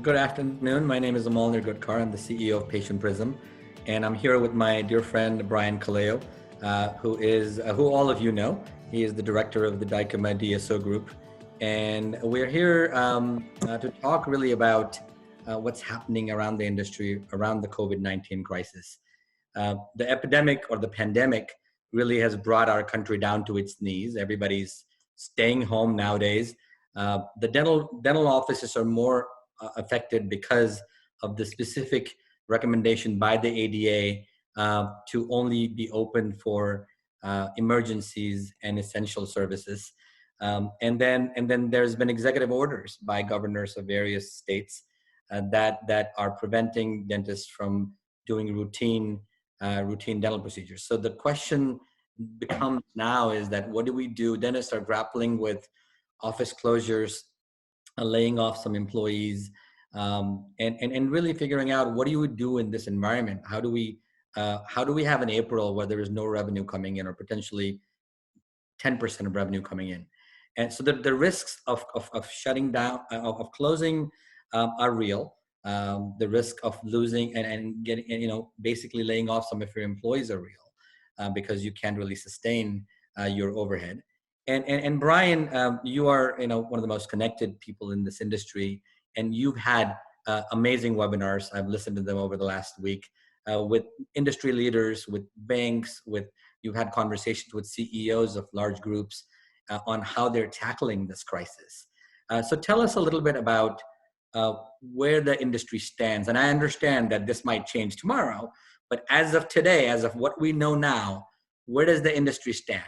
Good afternoon. My name is Amol Nirgudkar. I'm the CEO of Patient Prism, and I'm here with my dear friend Brian Colao, who all of you know. He is the director of the Dykema DSO Group, and we're here to talk really about what's happening around the industry around the COVID-19 crisis. The epidemic or the pandemic really has brought our country down to its knees. Everybody's staying home nowadays. The dental offices are more affected because of the specific recommendation by the ADA to only be open for emergencies and essential services. And then there's been executive orders by governors of various states that are preventing dentists from doing routine dental procedures. So the question becomes now is that what do we do? Dentists are grappling with office closures, laying off some employees, and really figuring out what do you do in this environment? How do we have an April where there is no revenue coming in, or potentially 10% of revenue coming in? And so the risks of shutting down, of closing, are real. The risk of losing and getting, basically laying off some of your employees are real, because you can't really sustain your overhead. And Brian, you are one of the most connected people in this industry, and you've had amazing webinars. I've listened to them over the last week with industry leaders, with banks, you've had conversations with CEOs of large groups on how they're tackling this crisis. So tell us a little bit about where the industry stands. And I understand that this might change tomorrow, but as of today, as of what we know now, where does the industry stand?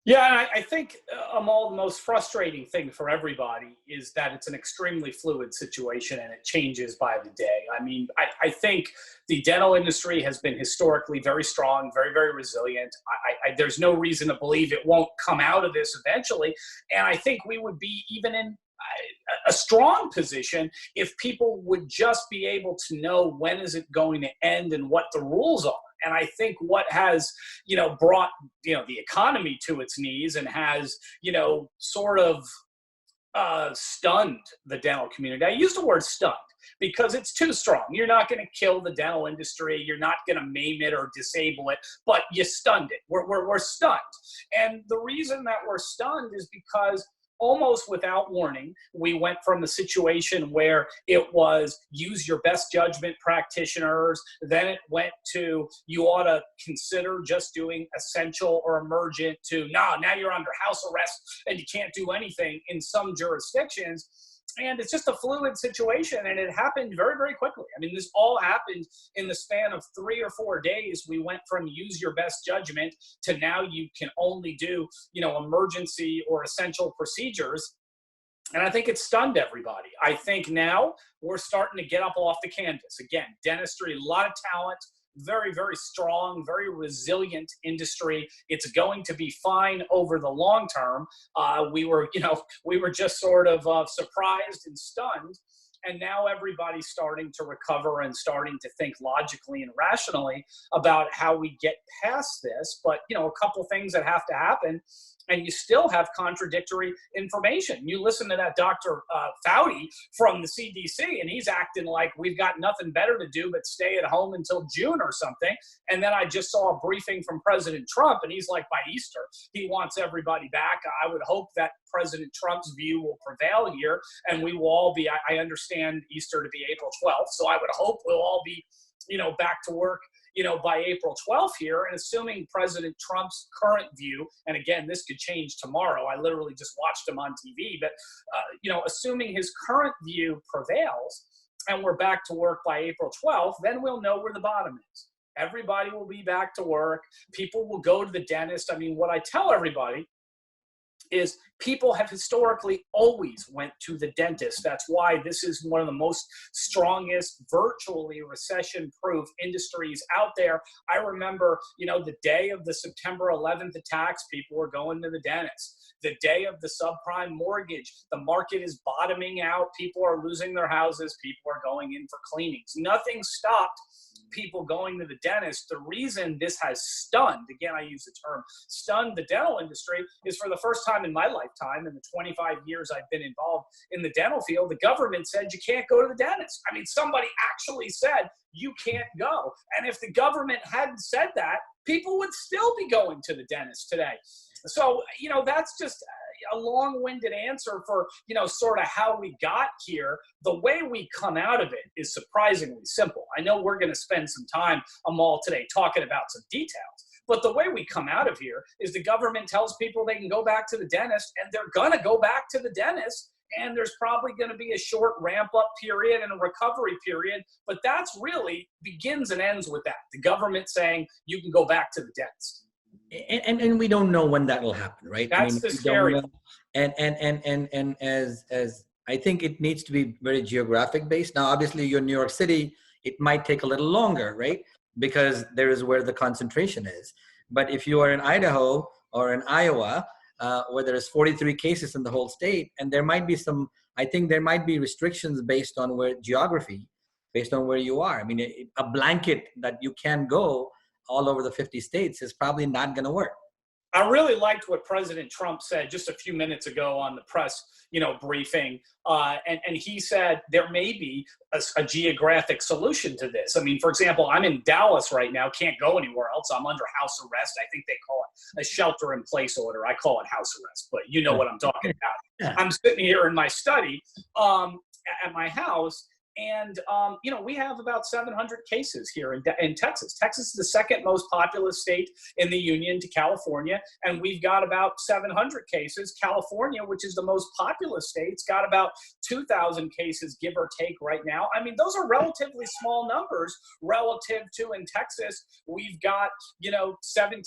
Yeah, and I think, Amol, the most frustrating thing for everybody is that it's an extremely fluid situation and it changes by the day. I mean, I think the dental industry has been historically very strong, very, very resilient. There's no reason to believe it won't come out of this eventually. And I think we would be even in a strong position if people would just be able to know when is it going to end and what the rules are. And I think what has, brought, the economy to its knees and has, sort of stunned the dental community. I use the word stunned because it's too strong. You're not going to kill the dental industry. You're not going to maim it or disable it, but you stunned it. We're stunned. And the reason that we're stunned is because almost without warning, we went from a situation where it was use your best judgment practitioners, then it went to you ought to consider just doing essential or emergent, to now you're under house arrest and you can't do anything in some jurisdictions. And it's just a fluid situation, and it happened very, very quickly. I mean, this all happened in the span of 3 or 4 days. We went from use your best judgment to now you can only do, emergency or essential procedures. And I think it stunned everybody. I think now we're starting to get up off the canvas. Again, dentistry, a lot of talent, very, very strong, very resilient industry. It's going to be fine over the long term. We were just sort of surprised and stunned. And now everybody's starting to recover and starting to think logically and rationally about how we get past this. But, a couple things that have to happen, and you still have contradictory information. You listen to that Dr. Fauci from the CDC, and he's acting like we've got nothing better to do but stay at home until June or something. And then I just saw a briefing from President Trump, and he's like, by Easter, he wants everybody back. I would hope that President Trump's view will prevail here, and we will all be, I understand Easter to be April 12th, so I would hope we'll all be, back to work, by April 12th here. And assuming President Trump's current view, and again, this could change tomorrow. I literally just watched him on TV, but, assuming his current view prevails and we're back to work by April 12th, then we'll know where the bottom is. Everybody will be back to work. People will go to the dentist. I mean, what I tell everybody is people have historically always went to the dentist. That's why this is one of the most strongest, virtually recession-proof industries out there. I remember, the day of the September 11th attacks, people were going to the dentist. The day of the subprime mortgage, the market is bottoming out. People are losing their houses. People are going in for cleanings. Nothing stopped people going to the dentist. The reason this has stunned, again, I use the term stunned the dental industry, is for the first time time in my lifetime, in the 25 years I've been involved in the dental field, the government said you can't go to the dentist. I mean, somebody actually said you can't go. And if the government hadn't said that, people would still be going to the dentist today. So, that's just a long-winded answer for, sort of how we got here. The way we come out of it is surprisingly simple. I know we're going to spend some time, Amol, today talking about some details. But the way we come out of here is the government tells people they can go back to the dentist, and they're going to go back to the dentist. And there's probably going to be a short ramp-up period and a recovery period. But that's really begins and ends with that. The government saying you can go back to the dentist. And we don't know when that will happen, right? That's the scary. And as I think it needs to be very geographic based. Now, obviously, you're in New York City. It might take a little longer, right? Because there is where the concentration is. But if you are in Idaho or in Iowa, where there's 43 cases in the whole state, and there might be I think there might be restrictions based on geography, based on where you are. I mean, a blanket that you can go all over the 50 states is probably not going to work. I really liked what President Trump said just a few minutes ago on the press, briefing. And he said there may be a geographic solution to this. I mean, for example, I'm in Dallas right now, can't go anywhere else. I'm under house arrest. I think they call it a shelter in place order. I call it house arrest, but you know what I'm talking about. Yeah. I'm sitting here in my study at my house. And, we have about 700 cases here in Texas. Texas is the second most populous state in the union to California, and we've got about 700 cases. California, which is the most populous state, it's got about 2,000 cases, give or take, right now. I mean, those are relatively small numbers relative to in Texas. We've got, 17,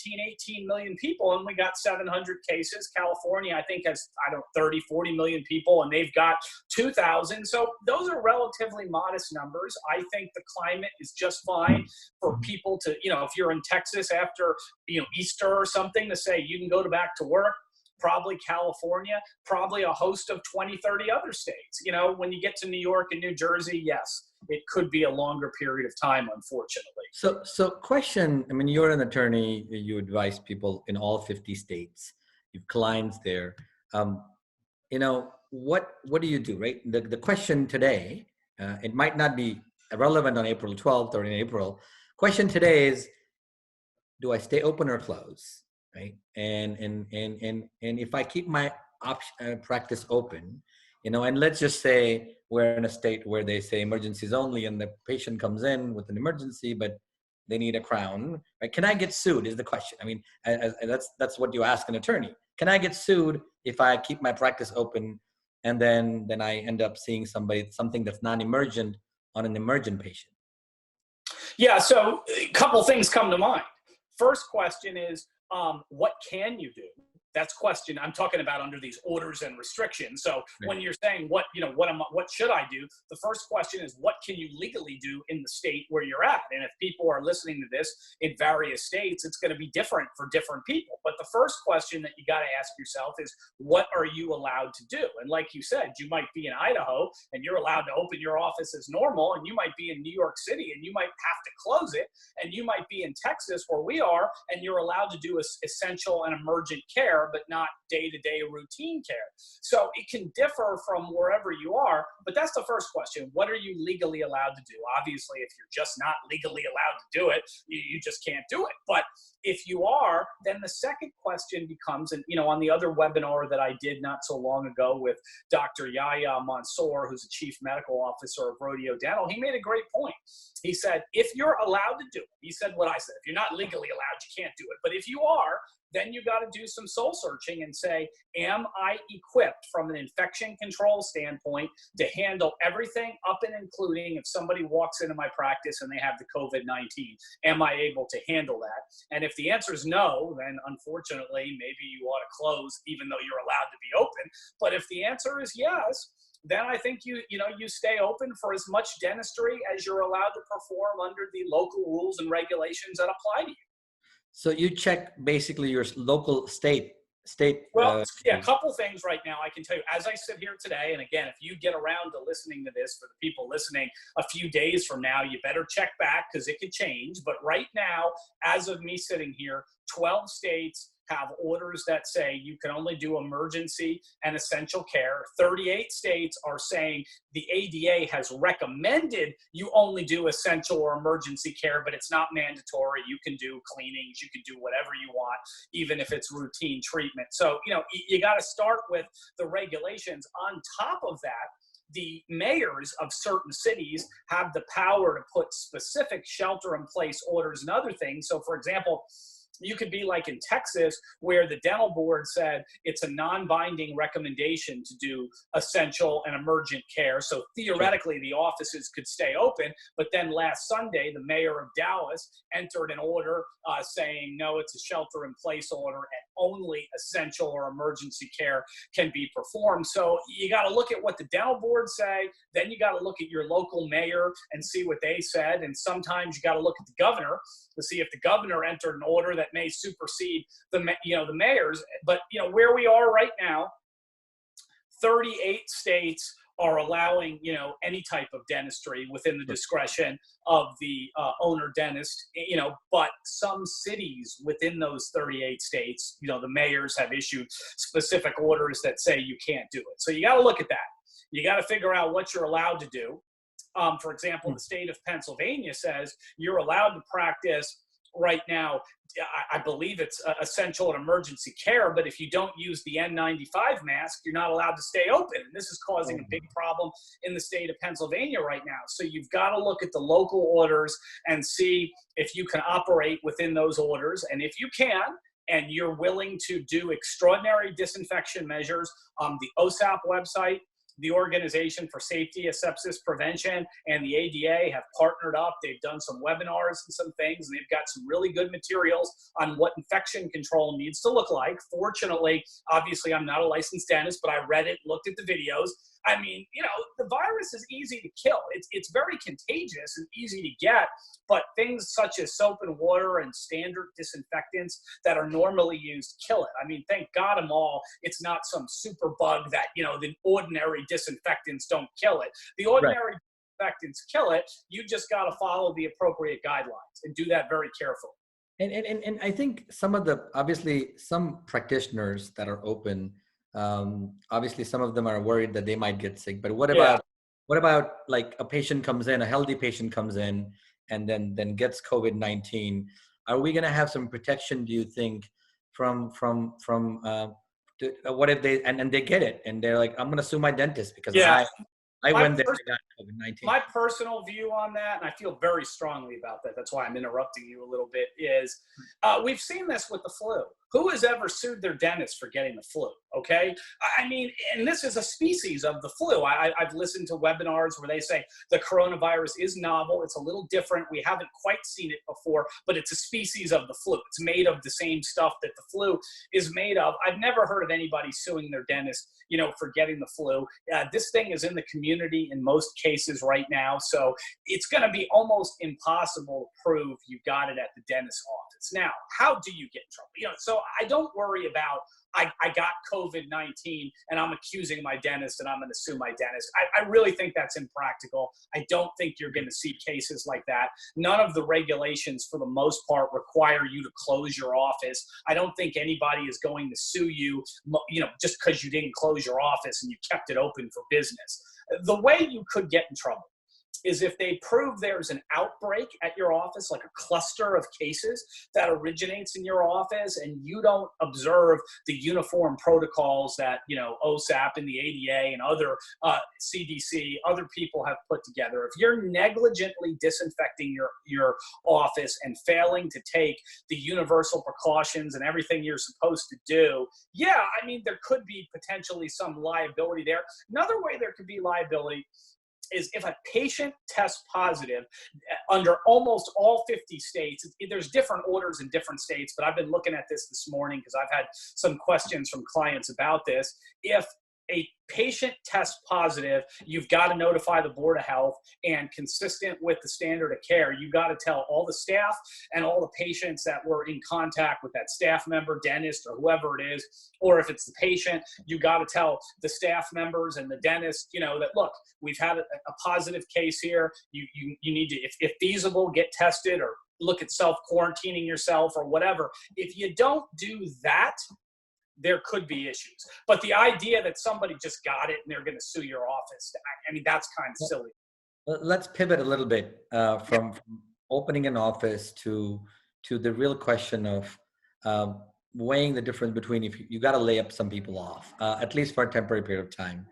18 million people, and we got 700 cases. California, I think, has, 30, 40 million people, and they've got 2,000. So those are relatively modest numbers. I think the climate is just fine for people to, if you're in Texas after, Easter or something, to say you can go back to work. Probably California, probably a host of 20, 30 other states. When you get to New York and New Jersey, yes, it could be a longer period of time, unfortunately. So question, I mean, you're an attorney, you advise people in all 50 states, you've clients there. What do you do, right? The question today, it might not be relevant on April 12th or in April. Question today is, do I stay open or close, right? And if I keep my practice open, and let's just say we're in a state where they say emergencies only, and the patient comes in with an emergency, but they need a crown, right? Can I get sued is the question. I mean, that's what you ask an attorney. Can I get sued if I keep my practice open and then I end up seeing something that's non-emergent on an emergent patient? Yeah, so a couple things come to mind. First question is, what can you do? That's question I'm talking about under these orders and restrictions. So when you're saying what should I do? The first question is, what can you legally do in the state where you're at? And if people are listening to this in various states, it's going to be different for different people. But the first question that you got to ask yourself is, what are you allowed to do? And like you said, you might be in Idaho and you're allowed to open your office as normal, and you might be in New York City and you might have to close it, and you might be in Texas where we are and you're allowed to do essential and emergent care, but not day-to-day routine care. So it can differ from wherever you are, but that's the first question. What are you legally allowed to do? Obviously, if you're just not legally allowed to do it, you just can't do it. But if you are, then the second question becomes, and on the other webinar that I did not so long ago with Dr. Yahya Mansour, who's the Chief Medical Officer of Rodeo Dental, he made a great point. He said, if you're allowed to do it, he said what I said, if you're not legally allowed, you can't do it. But if you are, then you got to do some soul searching and say, am I equipped from an infection control standpoint to handle everything up and including if somebody walks into my practice and they have the COVID-19? Am I able to handle that? And if the answer is no, then unfortunately, maybe you ought to close even though you're allowed to be open. But if the answer is yes, then I think you stay open for as much dentistry as you're allowed to perform under the local rules and regulations that apply to you. So you check basically your local state. Well, a couple things right now I can tell you. As I sit here today, and again, if you get around to listening to this, for the people listening a few days from now, you better check back because it could change. But right now, as of me sitting here, 12 states have orders that say you can only do emergency and essential care. 38 states are saying the ADA has recommended you only do essential or emergency care, but it's not mandatory. You can do cleanings, you can do whatever you want, even if it's routine treatment. So, you got to start with the regulations. On top of that, the mayors of certain cities have the power to put specific shelter-in-place orders and other things. So, for example, you could be like in Texas, where the dental board said it's a non-binding recommendation to do essential and emergent care. So theoretically, the offices could stay open. But then last Sunday, the mayor of Dallas entered an order saying, no, it's a shelter-in-place order and only essential or emergency care can be performed. So you got to look at what the dental board say. Then you got to look at your local mayor and see what they said. And sometimes you got to look at the governor to see if the governor entered an order that may supersede the mayors. But where we are right now, 38 states are allowing any type of dentistry within the discretion of the owner dentist. But some cities within those 38 states, the mayors have issued specific orders that say you can't do it. So you got to look at that. You got to figure out what you're allowed to do. For example, the state of Pennsylvania says you're allowed to practice right now, I believe it's essential and emergency care, but if you don't use the N95 mask, you're not allowed to stay open. And this is causing a big problem in the state of Pennsylvania right now. So you've got to look at the local orders and see if you can operate within those orders. And if you can, and you're willing to do extraordinary disinfection measures, the OSAP website, the Organization for Safety Asepsis Prevention, and the ADA have partnered up. They've done some webinars and some things, and they've got some really good materials on what infection control needs to look like. Fortunately, obviously, I'm not a licensed dentist, but I read it, looked at the videos. I mean, the virus is easy to kill. It's very contagious and easy to get, but things such as soap and water and standard disinfectants that are normally used kill it. I mean, thank God, Amol, it's not some super bug that, the ordinary disinfectants don't kill it. The ordinary disinfectants kill it. You just got to follow the appropriate guidelines and do that very carefully. And I think obviously some practitioners that are open, obviously some of them are worried that they might get sick, but what about like a patient comes in, a healthy patient comes in and then gets COVID-19? Are we going to have some protection, do you think, from what if they get it and they're like, I'm going to sue my dentist because I went there and got COVID-19. My personal view on that, and I feel very strongly about that, that's why I'm interrupting you a little bit, is we've seen this with the flu. Who has ever sued their dentist for getting the flu? Okay. I mean, and this is a species of the flu. I've listened to webinars where they say the coronavirus is novel. It's a little different. We haven't quite seen it before, but it's a species of the flu. It's made of the same stuff that the flu is made of. I've never heard of anybody suing their dentist, for getting the flu. This thing is in the community in most cases right now. So it's going to be almost impossible to prove you got it at the dentist's office. Now, how do you get in trouble? So I don't worry about, I got COVID-19 and I'm accusing my dentist and I'm going to sue my dentist. I really think that's impractical. I don't think you're going to see cases like that. None of the regulations for the most part require you to close your office. I don't think anybody is going to sue you, just because you didn't close your office and you kept it open for business. The way you could get in trouble is if they prove there's an outbreak at your office, like a cluster of cases that originates in your office, and you don't observe the uniform protocols that, OSAP and the ADA and other CDC, other people have put together. If you're negligently disinfecting your office and failing to take the universal precautions and everything you're supposed to do, there could be potentially some liability there. Another way there could be liability is if a patient tests positive under almost all 50 states. There's different orders in different states, but I've been looking at this morning because I've had some questions from clients about this. If a patient tests positive, you've got to notify the Board of Health, and consistent with the standard of care, you got to tell all the staff and all the patients that were in contact with that staff member, dentist, or whoever it is, or if it's the patient, you got to tell the staff members and the dentist, that, look, we've had a positive case here. You need to, if feasible, get tested, or look at self-quarantining yourself or whatever. If you don't do that, there could be issues. But the idea that somebody just got it and they're going to sue your office, I mean, that's kind of silly. Let's pivot a little bit from opening an office to the real question of weighing the difference between if you got to lay up some people off, at least for a temporary period of time.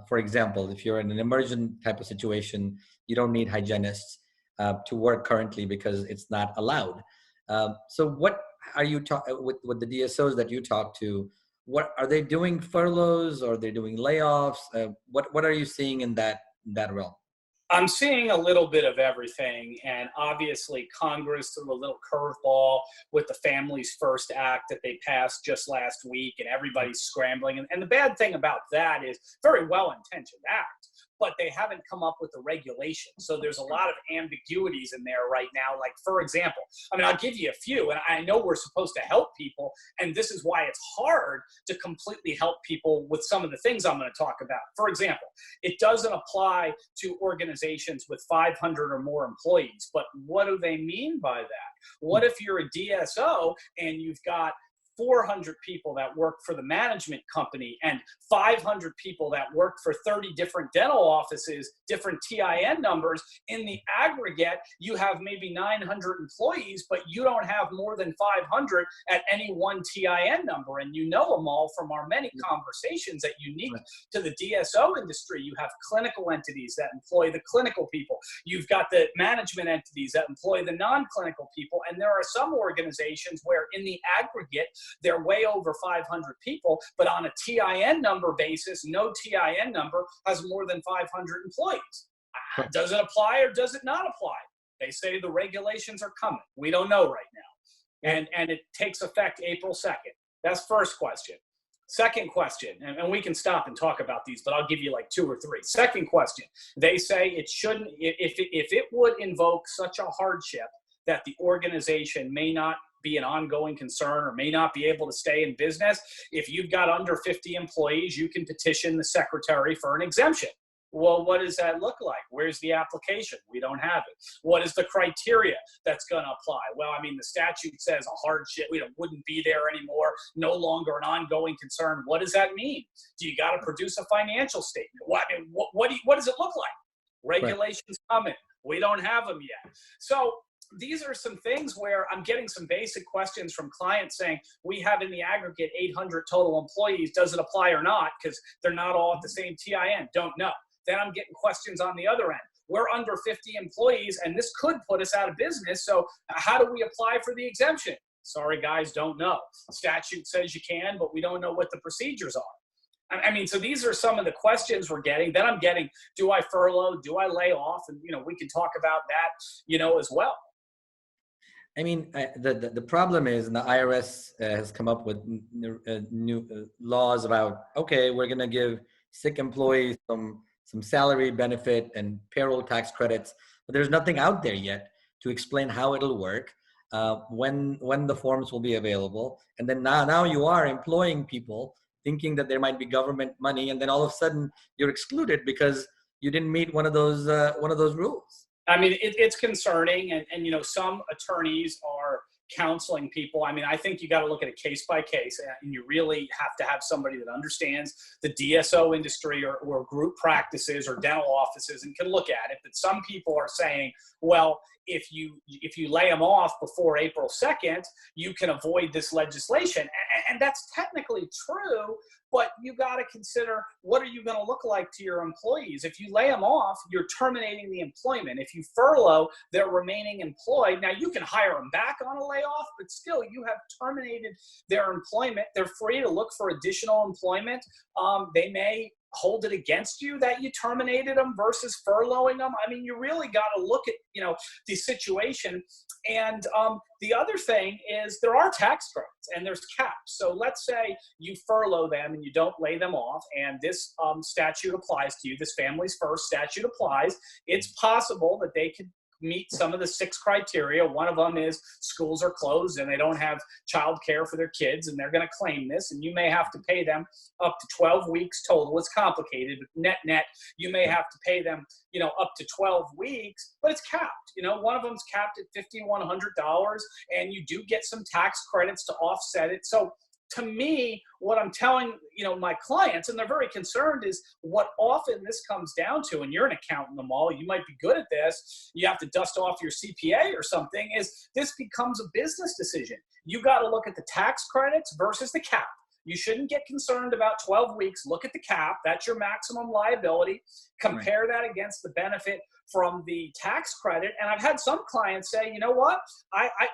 For example, if you're in an emergent type of situation, you don't need hygienists to work currently because it's not allowed. So what are you with the DSOs that you talk to? What are they doing? Furloughs, or are they doing layoffs? What are you seeing in that realm? I'm seeing a little bit of everything, and obviously Congress threw a little curveball with the Families First Act that they passed just last week, and everybody's scrambling. And the bad thing about that is, very well-intentioned act, but they haven't come up with the regulation. So there's a lot of ambiguities in there right now. Like, for example, I mean, I'll give you a few, and I know we're supposed to help people, and this is why it's hard to completely help people with some of the things I'm going to talk about. For example, it doesn't apply to organizations with 500 or more employees, but what do they mean by that? What if you're a DSO and you've got 400 people that work for the management company and 500 people that work for 30 different dental offices, different TIN numbers? In the aggregate, you have maybe 900 employees, but you don't have more than 500 at any one TIN number. And you know, Amol, from our many conversations, that unique to the DSO industry, you have clinical entities that employ the clinical people. You've got the management entities that employ the non-clinical people. And there are some organizations where in the aggregate, they're way over 500 people, but on a TIN number basis, no TIN number has more than 500 employees. Does it apply or does it not apply? They say the regulations are coming. We don't know right now. And it takes effect April 2nd. That's first question. Second question, and we can stop and talk about these, but I'll give you like 2 or 3. Second question, they say it shouldn't, if it would invoke such a hardship that the organization may not be an ongoing concern or may not be able to stay in business, if you've got under 50 employees, you can petition the secretary for an exemption. Well, what does that look like? Where's the application? We don't have it. What is the criteria that's going to apply? Well, I mean, the statute says a hardship, wouldn't be there anymore, no longer an ongoing concern. What does that mean? Do you got to produce a financial statement? What does it look like? Regulations coming. We don't have them yet. So these are some things where I'm getting some basic questions from clients saying, we have in the aggregate 800 total employees. Does it apply or not? Because they're not all at the same TIN. Don't know. Then I'm getting questions on the other end. We're under 50 employees, and this could put us out of business. So how do we apply for the exemption? Sorry, guys, don't know. Statute says you can, but we don't know what the procedures are. I mean, so these are some of the questions we're getting. Then I'm getting, do I furlough? Do I lay off? And, we can talk about that, as well. I mean, the problem is, and the IRS has come up with new laws about, okay, we're going to give sick employees some salary benefit and payroll tax credits, but there's nothing out there yet to explain how it'll work, when the forms will be available. And then now you are employing people thinking that there might be government money, and then all of a sudden you're excluded because you didn't meet one of those rules. I mean, it's concerning, and some attorneys are counseling people. I mean, I think you got to look at it case by case, and you really have to have somebody that understands the DSO industry or group practices or dental offices and can look at it. But some people are saying, well, if you lay them off before April 2nd, you can avoid this legislation. And that's technically true, but you got to consider, what are you going to look like to your employees? If you lay them off, you're terminating the employment. If you furlough, they're remaining employed. Now, you can hire them back on a layoff, but still, you have terminated their employment. They're free to look for additional employment. They may hold it against you that you terminated them versus furloughing them. I mean, you really got to look at, the situation. And the other thing is there are tax credits and there's caps. So let's say you furlough them and you don't lay them off, and this statute applies to you. This Families First statute applies. It's possible that they could meet some of the 6 criteria. One of them is schools are closed and they don't have child care for their kids, and they're going to claim this, and you may have to pay them up to 12 weeks total. It's complicated, but net, you may have to pay them, up to 12 weeks, but it's capped. One of them's capped at $5,100, and you do get some tax credits to offset it. So to me, what I'm telling, my clients, and they're very concerned, is what often this comes down to, and you're an accountant, Amol, you might be good at this, you have to dust off your CPA or something, is this becomes a business decision. You got to look at the tax credits versus the cap. You shouldn't get concerned about 12 weeks. Look at the cap. That's your maximum liability. Compare that against the benefit from the tax credit. And I've had some clients say, you know what,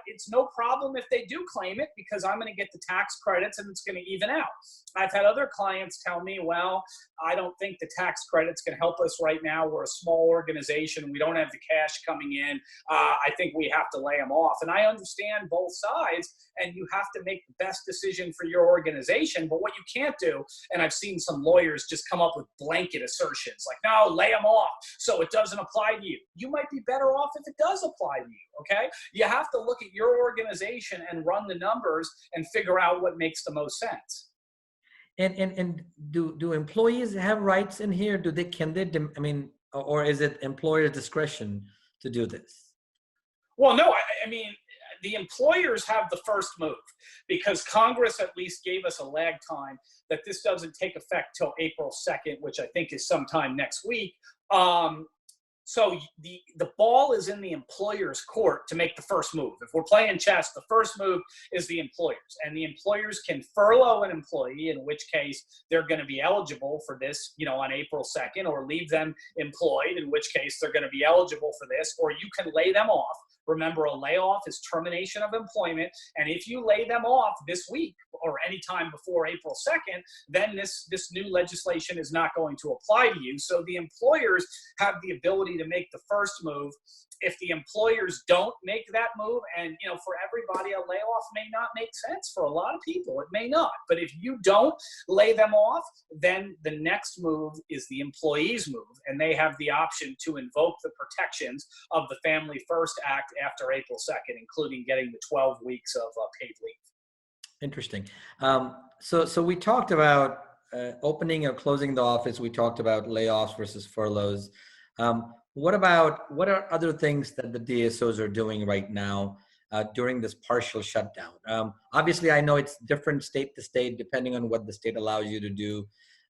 it's no problem if they do claim it, because I'm going to get the tax credits and it's going to even out. I've had other clients tell me, well, I don't think the tax credits can help us right now. We're a small organization. We don't have the cash coming in. I think we have to lay them off. And I understand both sides, and you have to make the best decision for your organization. But what you can't do, and I've seen some lawyers just come up with blanket assertions like, no, lay them off so it doesn't apply to you. You might be better off if it does apply to you, okay? You have to look at your organization and run the numbers and figure out what makes the most sense. And do employees have rights in here? Or is it employer discretion to do this? Well, no, I mean, the employers have the first move, because Congress at least gave us a lag time that this doesn't take effect till April 2nd, which I think is sometime next week. So the ball is in the employer's court to make the first move. If we're playing chess, the first move is the employers, and the employers can furlough an employee, in which case they're going to be eligible for this, on April 2nd, or leave them employed, in which case they're going to be eligible for this, or you can lay them off. Remember, a layoff is termination of employment. And if you lay them off this week or any time before April 2nd, then this new legislation is not going to apply to you. So the employers have the ability to make the first move. If the employers don't make that move, and for everybody, a layoff may not make sense. For a lot of people, it may not. But if you don't lay them off, then the next move is the employee's move, and they have the option to invoke the protections of the Family First Act after April 2nd, including getting the 12 weeks of paid leave. Interesting. So we talked about opening or closing the office. We talked about layoffs versus furloughs. What are other things that the DSOs are doing right now during this partial shutdown? Obviously, I know it's different state to state, depending on what the state allows you to do.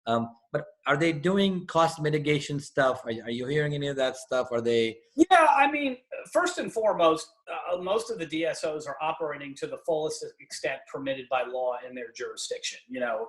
But are they doing cost mitigation stuff? Are you hearing any of that stuff? Are they? Yeah, I mean, first and foremost, most of the DSOs are operating to the fullest extent permitted by law in their jurisdiction.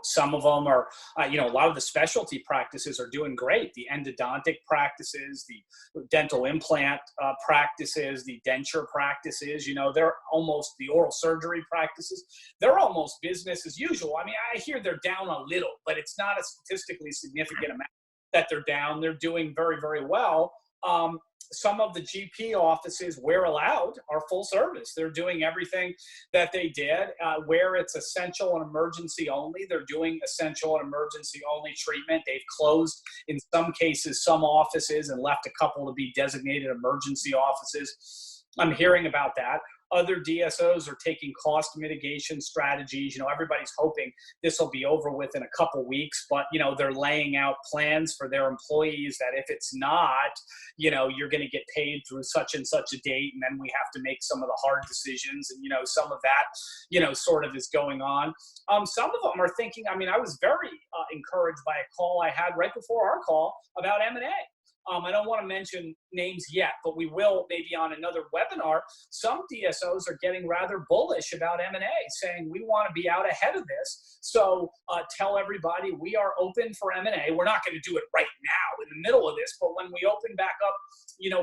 Some of them are, a lot of the specialty practices are doing great. The endodontic practices, the dental implant practices, the denture practices, they're almost, the oral surgery practices, they're almost business as usual. I mean, I hear they're down a little, but it's not a statistically significant amount that they're down. They're doing very, very well. Some of the GP offices, where allowed, are full service. They're doing everything that they did. Where it's essential and emergency only, they're doing essential and emergency only treatment. They've closed, in some cases, some offices and left a couple to be designated emergency offices. I'm hearing about that. Other DSOs are taking cost mitigation strategies. Everybody's hoping this will be over with in a couple weeks, but, they're laying out plans for their employees that if it's not, you're going to get paid through such and such a date, and then we have to make some of the hard decisions. And, some of that, sort of is going on. Some of them are thinking, I was very encouraged by a call I had right before our call about M&A. I don't want to mention names yet, but we will maybe on another webinar. Some DSOs are getting rather bullish about M&A, saying we want to be out ahead of this. So tell everybody we are open for M&A. We're not going to do it right now in the middle of this, but when we open back up,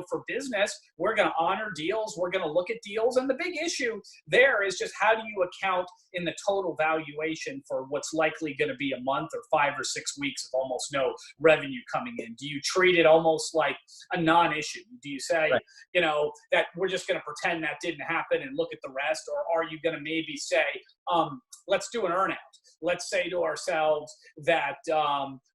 for business, we're going to honor deals. We're going to look at deals. And the big issue there is just how do you account in the total valuation for what's likely going to be a month or 5 or 6 weeks of almost no revenue coming in? Do you treat it almost like a non-issue? Do you say, right, that we're just going to pretend that didn't happen and look at the rest? Or are you going to maybe say, let's do an earnout. let's say to ourselves that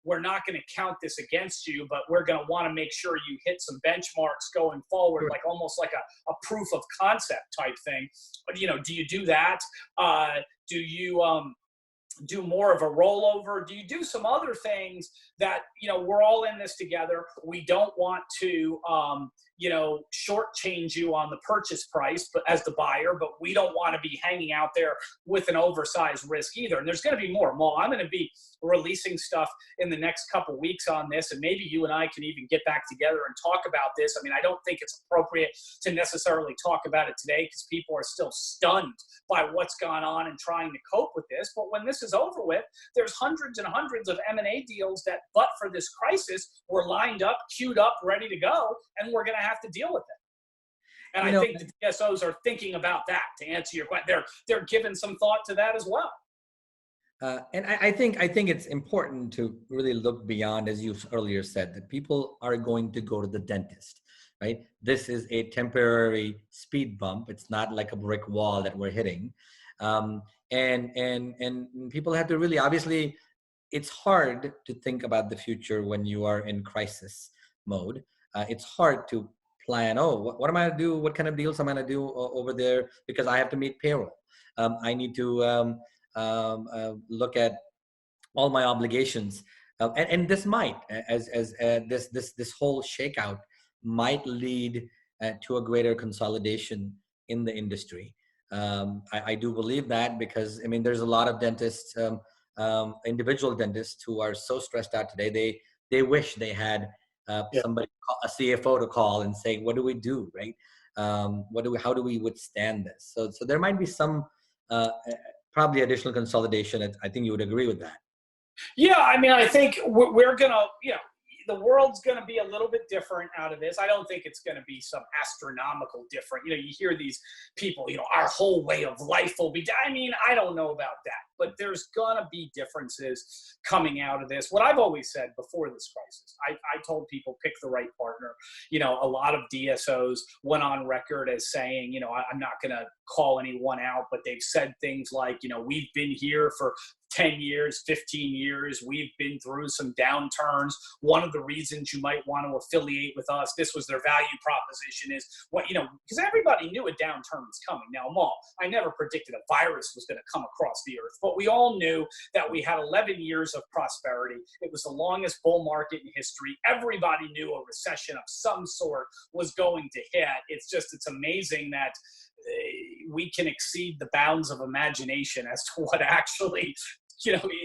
we're not going to count this against you, but we're going to want to make sure you hit some benchmarks going forward, like almost like a proof of concept type thing. But, do you do that? Do you do more of a rollover? Do you do some other things that, we're all in this together. We don't want to, shortchange you on the purchase price, but as the buyer, but we don't want to be hanging out there with an oversized risk either. And there's going to be more. Well, I'm going to be releasing stuff in the next couple of weeks on this, and maybe you and I can even get back together and talk about this. I mean, I don't think it's appropriate to necessarily talk about it today because people are still stunned by what's gone on and trying to cope with this. But when this is over with, there's hundreds and hundreds of M&A deals that, but for this crisis, were lined up, queued up, ready to go, and we're going to have to deal with it. And I think the DSOs are thinking about that. To answer your question, they're giving some thought to that as well. And I think it's important to really look beyond, as you earlier said, that people are going to go to the dentist, right? This is a temporary speed bump. It's not like a brick wall that we're hitting. And people have to really, obviously, it's hard to think about the future when you are in crisis mode. It's hard to plan, what am I going to do? What kind of deals am I going to do over there? Because I have to meet payroll. I need to look at all my obligations. And this might, this whole shakeout might lead to a greater consolidation in the industry. I do believe that because, I mean, there's a lot of dentists, individual dentists who are so stressed out today. They wish they had somebody, a CFO to call and say, what do we do, right? How do we withstand this? So there might be some probably additional consolidation. I think you would agree with that. Yeah, I mean, I think we're going to, the world's going to be a little bit different out of this. I don't think it's going to be some astronomical different. You hear these people, our whole way of life will be, I mean, I don't know about that, but there's going to be differences coming out of this. What I've always said before this crisis, I told people, pick the right partner. A lot of DSOs went on record as saying, I'm not going to call anyone out, but they've said things like, we've been here for 10 years, 15 years. We've been through some downturns. One of the reasons you might want to affiliate with us, this was their value proposition, is because everybody knew a downturn was coming. Now, Amol, I never predicted a virus was going to come across the earth, but we all knew that we had 11 years of prosperity. It was the longest bull market in history. Everybody knew a recession of some sort was going to hit. It's amazing that we can exceed the bounds of imagination as to what actually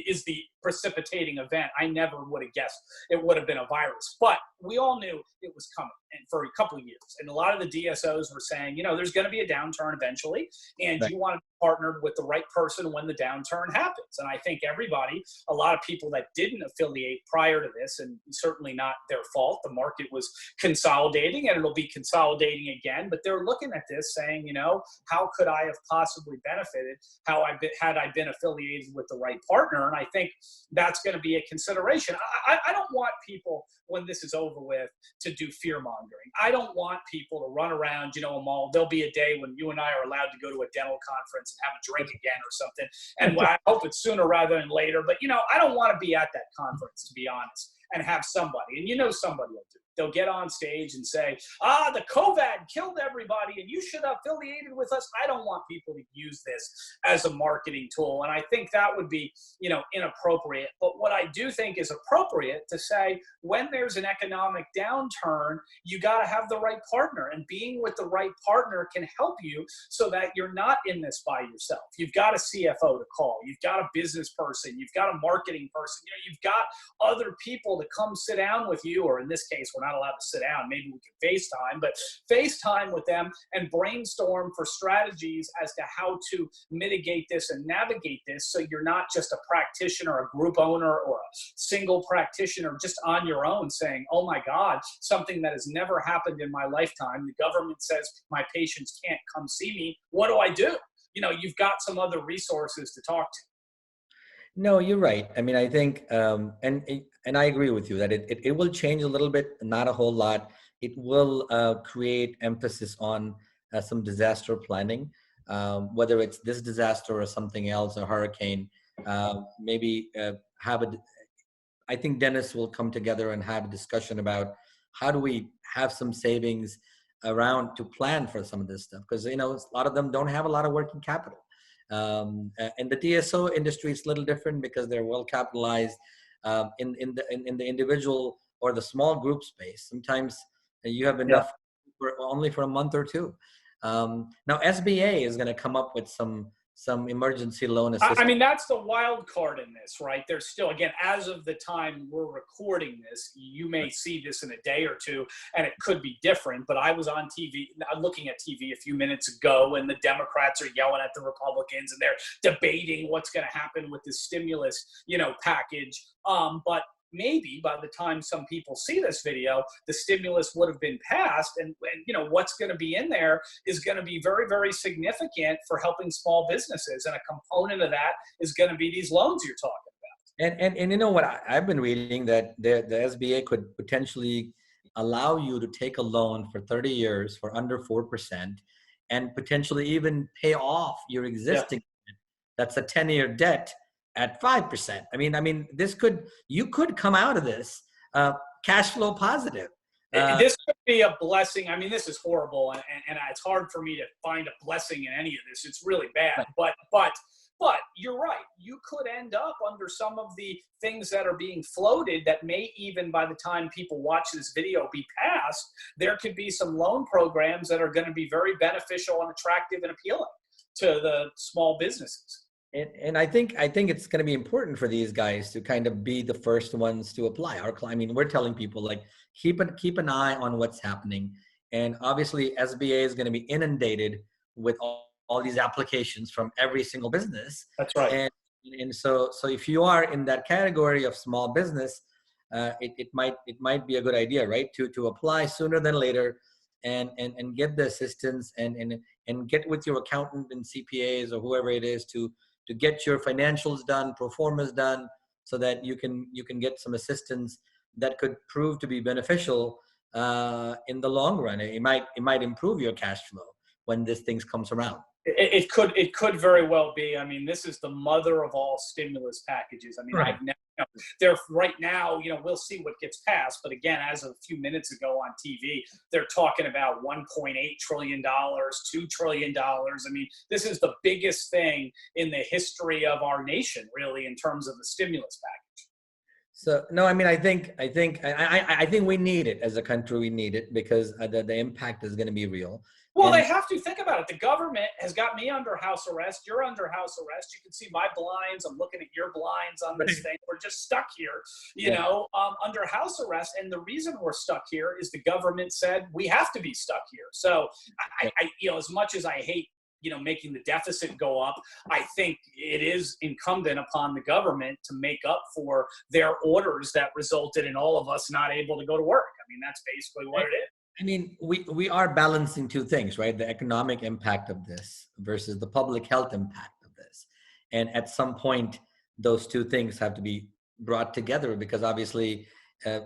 is the precipitating event. I never would have guessed it would have been a virus, but we all knew it was coming, and for a couple of years. And a lot of the DSOs were saying, there's going to be a downturn eventually, and right. You want to be partnered with the right person when the downturn happens. And I think a lot of people that didn't affiliate prior to this, and certainly not their fault, the market was consolidating, and it'll be consolidating again, but they're looking at this saying, how could I have possibly benefited had I been affiliated with the right partner? And I think that's going to be a consideration. I don't want people, when this is over with, to do fear mongering. I don't want people to run around, Amol. There'll be a day when you and I are allowed to go to a dental conference and have a drink again or something. And I hope it's sooner rather than later. But, I don't want to be at that conference, to be honest, and have somebody, and somebody will do. They'll get on stage and say, the COVID killed everybody and you should have affiliated with us. I don't want people to use this as a marketing tool. And I think that would be, inappropriate. But what I do think is appropriate to say, when there's an economic downturn, you got to have the right partner, and being with the right partner can help you so that you're not in this by yourself. You've got a CFO to call. You've got a business person. You've got a marketing person. You've got other people to come sit down with you, or in this case, we're not allowed to sit down. Maybe we can FaceTime, but FaceTime with them and brainstorm for strategies as to how to mitigate this and navigate this, so you're not just a practitioner, a group owner, or a single practitioner just on your own saying, oh my God, something that has never happened in my lifetime. The government says my patients can't come see me. What do I do? You've got some other resources to talk to. No, you're right. I mean, I think, and I agree with you that it will change a little bit, not a whole lot. It will create emphasis on some disaster planning, whether it's this disaster or something else, a hurricane. maybe have a, I think Dennis will come together and have a discussion about how do we have some savings around to plan for some of this stuff, because a lot of them don't have a lot of working capital. And the DSO industry is a little different because they're well capitalized. In the individual or the small group space, sometimes you have enough only for a month or two. Now SBA is going to come up with some emergency loan assistance. I mean, that's the wild card in this, right? There's still, again, as of the time we're recording this, you may see this in a day or two, and it could be different. But I was on TV, looking at TV a few minutes ago, and the Democrats are yelling at the Republicans, and they're debating what's going to happen with this stimulus, package. But maybe by the time some people see this video, the stimulus would have been passed, and what's going to be in there is going to be very, very significant for helping small businesses, and a component of that is going to be these loans you're talking about. And you know what, I've been reading that the SBA could potentially allow you to take a loan for 30 years for under 4% and potentially even pay off your existing debt. That's a 10-year debt at 5%. I mean, you could come out of this cash flow positive. This could be a blessing. I mean, this is horrible, and it's hard for me to find a blessing in any of this. It's really bad. But you're right. You could end up under some of the things that are being floated that may even, by the time people watch this video, be passed. There could be some loan programs that are going to be very beneficial and attractive and appealing to the small businesses. And I think it's going to be important for these guys to kind of be the first ones to apply. We're telling people, like, keep an eye on what's happening. And obviously SBA is going to be inundated with all these applications from every single business. That's right. And so if you are in that category of small business, it might be a good idea, right? To apply sooner than later and get the assistance and get with your accountant and CPAs or whoever it is to get your financials done, pro formas done, so that you can get some assistance that could prove to be beneficial in the long run. It might improve your cash flow when this thing comes around. It could very well be. I mean, this is the mother of all stimulus packages. I mean, right. They're right now, we'll see what gets passed. But again, as of a few minutes ago on TV, they're talking about $1.8 trillion, $2 trillion. I mean, this is the biggest thing in the history of our nation, really, in terms of the stimulus package. So no, I mean, I think we need it as a country. We need it because the impact is going to be real. Well, they have to think about it. The government has got me under house arrest. You're under house arrest. You can see my blinds. I'm looking at your blinds on this thing. We're just stuck here, under house arrest. And the reason we're stuck here is the government said we have to be stuck here. So, I as much as I hate, making the deficit go up, I think it is incumbent upon the government to make up for their orders that resulted in all of us not able to go to work. I mean, that's basically what it is. I mean, we are balancing two things, right? The economic impact of this versus the public health impact of this. And at some point, those two things have to be brought together because obviously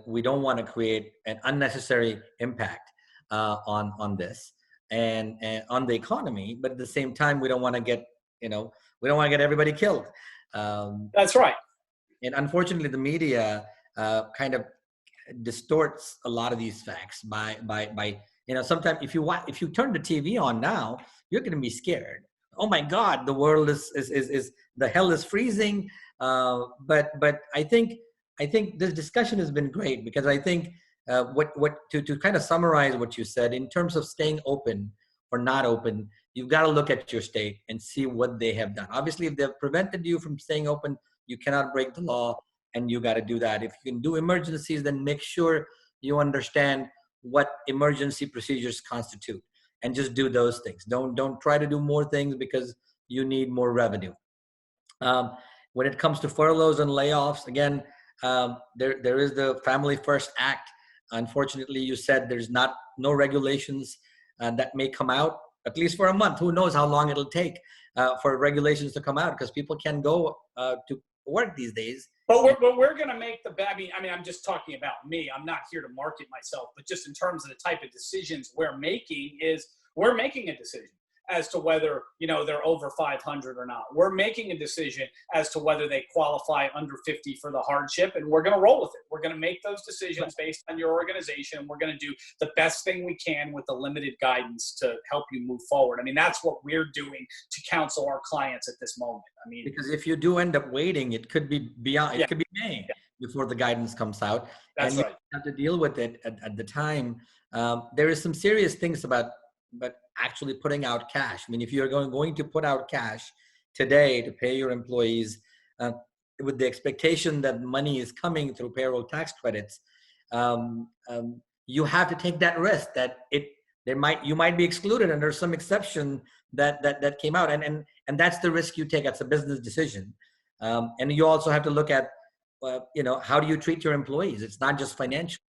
we don't want to create an unnecessary impact on this and on the economy. But at the same time, we don't want to get, we don't want to get everybody killed. That's right. And unfortunately, the media kind of distorts a lot of these facts by sometimes if you turn the TV on now, you're going to be scared. Oh my God, the world is the hell is freezing. But I think this discussion has been great because I think to kind of summarize what you said in terms of staying open or not open, you've got to look at your state and see what they have done. Obviously, if they've prevented you from staying open, you cannot break the law. And you got to do that. If you can do emergencies, then make sure you understand what emergency procedures constitute and just do those things. Don't try to do more things because you need more revenue. When it comes to furloughs and layoffs, again, there is the Family First Act. Unfortunately, you said there's no regulations that may come out, at least for a month. Who knows how long it'll take for regulations to come out because people can go to work these days. But we're going to make the bad. I mean, I'm just talking about me. I'm not here to market myself, but just in terms of the type of decisions we're making a decision. as to whether, they're over 500 or not. We're making a decision as to whether they qualify under 50 for the hardship, and we're going to roll with it. We're going to make those decisions based on your organization. We're going to do the best thing we can with the limited guidance to help you move forward. I mean, that's what we're doing to counsel our clients at this moment. I mean, because if you do end up waiting, it could be beyond, it could be May before the guidance comes out. That's and right. You have to deal with it at the time. There is some serious things about actually putting out cash. I mean, if you're going to put out cash today to pay your employees with the expectation that money is coming through payroll tax credits, you have to take that risk that you might be excluded, and there's some exception that came out, and that's the risk you take. It's a business decision, and you also have to look at how do you treat your employees? It's not just financial.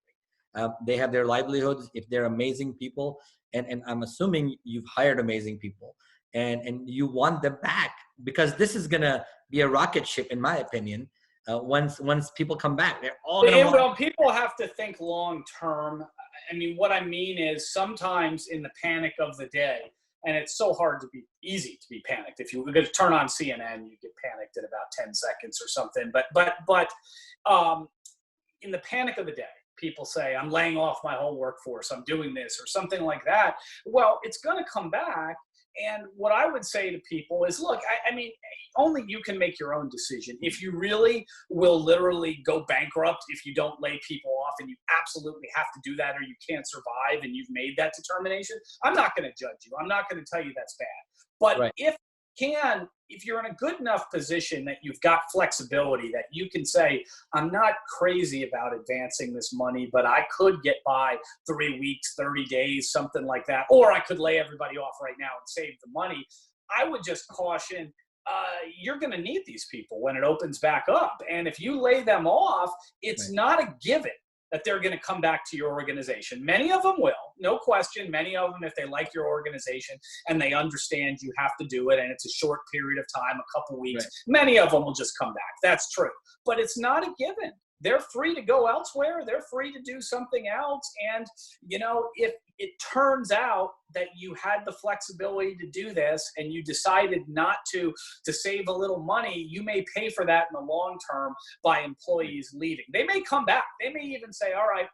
They have their livelihoods. If they're amazing people, and I'm assuming you've hired amazing people, and you want them back, because this is gonna be a rocket ship, in my opinion. Once people come back, they're all gonna. Well, people have to think long term. I mean, what I mean is sometimes in the panic of the day, and it's so easy to be panicked. If you were going to turn on CNN, you get panicked in about 10 seconds or something. But in the panic of the day, people say, I'm laying off my whole workforce, I'm doing this or something like that. Well, it's going to come back. And what I would say to people is, look, I mean, only you can make your own decision. If you really will literally go bankrupt if you don't lay people off, and you absolutely have to do that or you can't survive, and you've made that determination, I'm not going to judge you. I'm not going to tell you that's bad. But if you're in a good enough position that you've got flexibility, that you can say, I'm not crazy about advancing this money, but I could get by 3 weeks, 30 days, something like that, or I could lay everybody off right now and save the money. I would just caution, you're going to need these people when it opens back up. And if you lay them off, it's not a given that they're going to come back to your organization. Many of them will, no question. Many of them, if they like your organization and they understand you have to do it and it's a short period of time, a couple weeks, many of them will just come back. That's true. But it's not a given. They're free to go elsewhere. They're free to do something else. And, if it turns out that you had the flexibility to do this and you decided not to save a little money, you may pay for that in the long term by employees leaving. They may come back. They may even say, all right,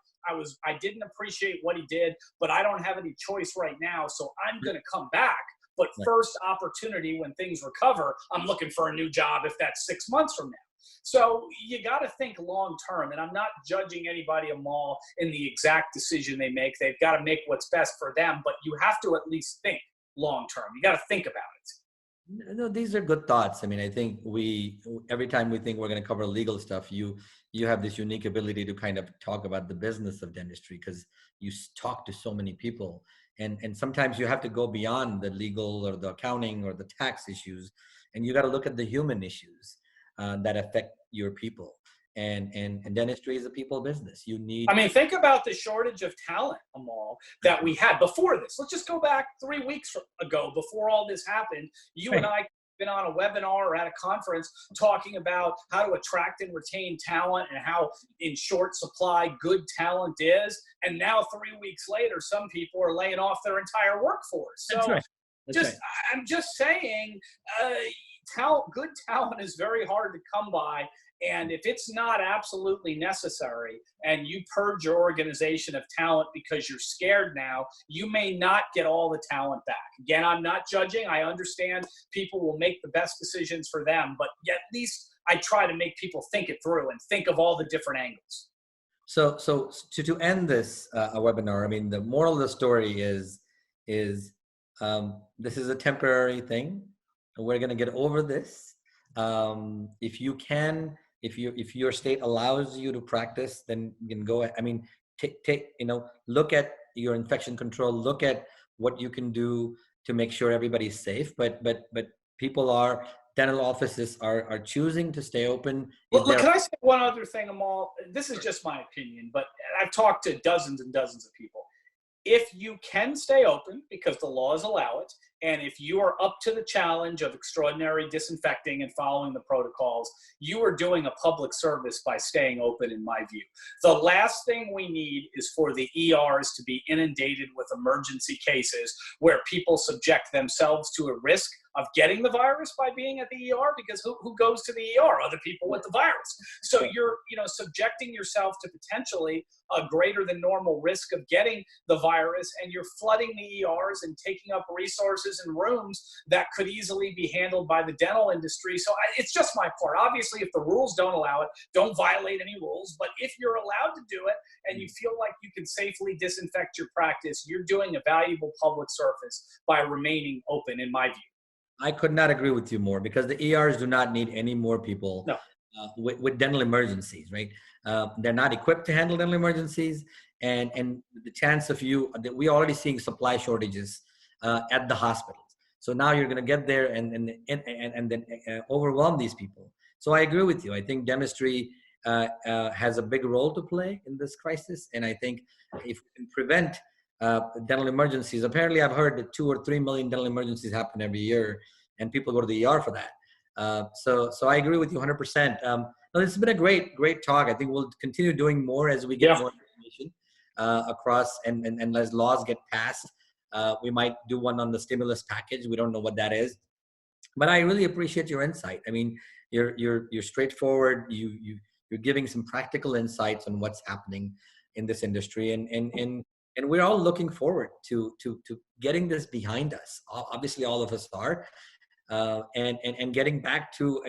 I didn't appreciate what he did, but I don't have any choice right now, so I'm going to come back. But first opportunity, when things recover, I'm looking for a new job if that's 6 months from now. So you got to think long term, and I'm not judging anybody, Amol, in the exact decision they make. They've got to make what's best for them, but you have to at least think long term. You got to think about it. No, these are good thoughts. I mean, I think every time we think we're going to cover legal stuff, you have this unique ability to kind of talk about the business of dentistry, because you talk to so many people, and sometimes you have to go beyond the legal or the accounting or the tax issues, and you got to look at the human issues that affect your people. And dentistry is a people business. Think about the shortage of talent, Amol, that we had before this. Let's just go back 3 weeks ago, before all this happened. You and I been on a webinar or at a conference talking about how to attract and retain talent and how in short supply good talent is. And now 3 weeks later, some people are laying off their entire workforce. So I'm just saying, good talent is very hard to come by. And if it's not absolutely necessary and you purge your organization of talent because you're scared now, you may not get all the talent back. Again, I'm not judging. I understand people will make the best decisions for them, but at least I try to make people think it through and think of all the different angles. So to end this webinar, I mean, the moral of the story is this is a temporary thing. We're going to get over this. If you can, if your state allows you to practice, then you can go. I mean, look at your infection control. Look at what you can do to make sure everybody's safe. But dental offices are choosing to stay open. Well, can I say one other thing, Amol? This is just my opinion, but I've talked to dozens and dozens of people. if you can stay open because the laws allow it, and if you are up to the challenge of extraordinary disinfecting and following the protocols, you are doing a public service by staying open, in my view. The last thing we need is for the ERs to be inundated with emergency cases where people subject themselves to a risk of getting the virus by being at the ER, because who goes to the ER? Other people with the virus. So you're, subjecting yourself to potentially a greater than normal risk of getting the virus, and you're flooding the ERs and taking up resources and rooms that could easily be handled by the dental industry. So it's just my part. Obviously, if the rules don't allow it, don't violate any rules. But if you're allowed to do it and you feel like you can safely disinfect your practice, you're doing a valuable public service by remaining open, in my view. I could not agree with you more, because the ERs do not need any more people with dental emergencies, right? They're not equipped to handle dental emergencies, and the chance of we're already seeing supply shortages at the hospitals. So now you're going to get there and then overwhelm these people. So I agree with you. I think dentistry has a big role to play in this crisis, and I think if we can prevent dental emergencies. Apparently, I've heard that 2 or 3 million dental emergencies happen every year, and people go to the ER for that. So I agree with you 100%. This has been a great talk. I think we'll continue doing more as we get more information across, and as laws get passed. We might do one on the stimulus package. We don't know what that is, but I really appreciate your insight. I mean, you're straightforward. You're giving some practical insights on what's happening in this industry, and we're all looking forward to getting this behind us. Obviously, all of us are, and getting back to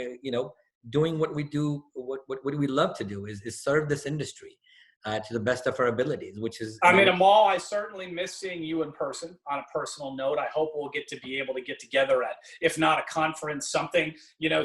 doing what we do, what we love to do is serve this industry to the best of our abilities, which is. I mean, Amol, I certainly miss seeing you in person. On a personal note, I hope we'll get to be able to get together at, if not a conference, something,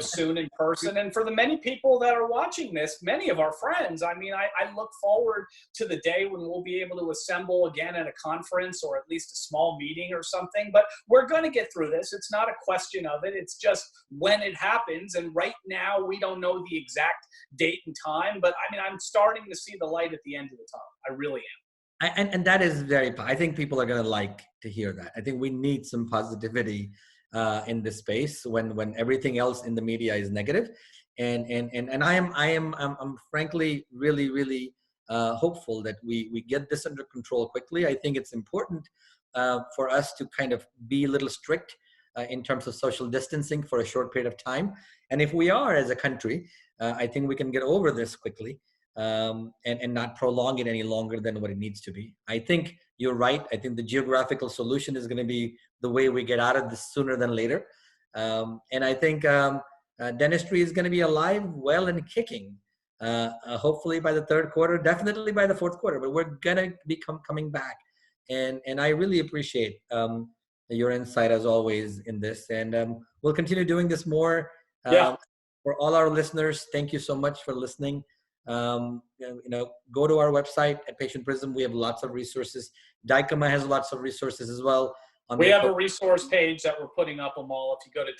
soon in person. And for the many people that are watching this, many of our friends, I mean, I look forward to the day when we'll be able to assemble again at a conference, or at least a small meeting or something. But we're going to get through this. It's not a question of it. It's just when it happens. And right now, we don't know the exact date and time. But I mean, I'm starting to see the light at the end of the tunnel. I really am. And that is I think people are going to like to hear that. I think we need some positivity in this space when everything else in the media is negative. And I'm frankly really hopeful that we get this under control quickly. I think it's important for us to kind of be a little strict in terms of social distancing for a short period of time. And if we are as a country, I think we can get over this quickly. And not prolong it any longer than what it needs to be. I think you're right. I think the geographical solution is going to be the way we get out of this sooner than later. And I think dentistry is going to be alive, well, and kicking. Hopefully by the third quarter, definitely by the fourth quarter. But we're going to be coming back. And I really appreciate your insight as always in this. And we'll continue doing this more. For all our listeners, thank you so much for listening. Go to our website at Patient Prism. We have lots of resources. Dykema has lots of resources as well. We have a resource page that we're putting up, Amol. If you go to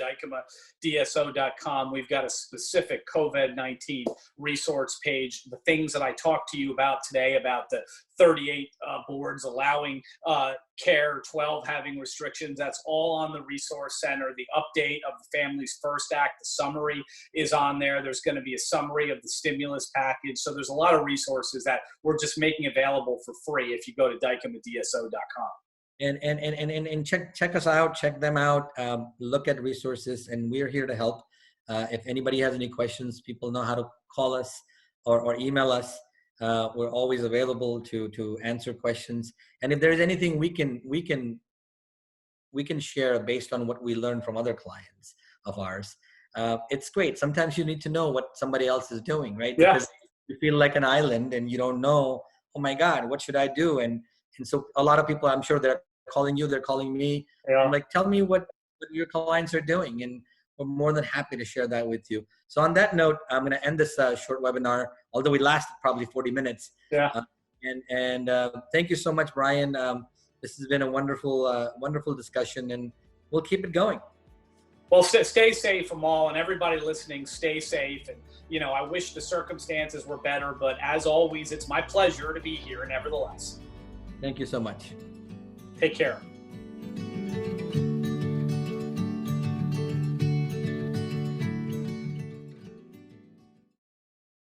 DykemaDSO.com, we've got a specific COVID-19 resource page. The things that I talked to you about today, about the 38 boards allowing care, 12 having restrictions, that's all on the resource center. The update of the Families First Act, the summary is on there. There's going to be a summary of the stimulus package. So there's a lot of resources that we're just making available for free if you go to DykemaDSO.com. And check us out, check them out, look at resources, and we're here to help. If anybody has any questions, people know how to call us or email us. We're always available to answer questions. And if there's anything we can share based on what we learn from other clients of ours, it's great. Sometimes you need to know what somebody else is doing, right? Yeah. Because you feel like an island and you don't know, oh my God, what should I do? And so a lot of people, I'm sure they're calling you, they're calling me. Yeah. I'm like, tell me what your clients are doing. And we're more than happy to share that with you. So on that note, I'm going to end this short webinar, although we lasted probably 40 minutes. Yeah. And thank you so much, Brian. This has been a wonderful discussion, and we'll keep it going. Well, stay safe, Amol, and everybody listening, stay safe. And, I wish the circumstances were better, but as always, it's my pleasure to be here, nevertheless. Thank you so much. Take care.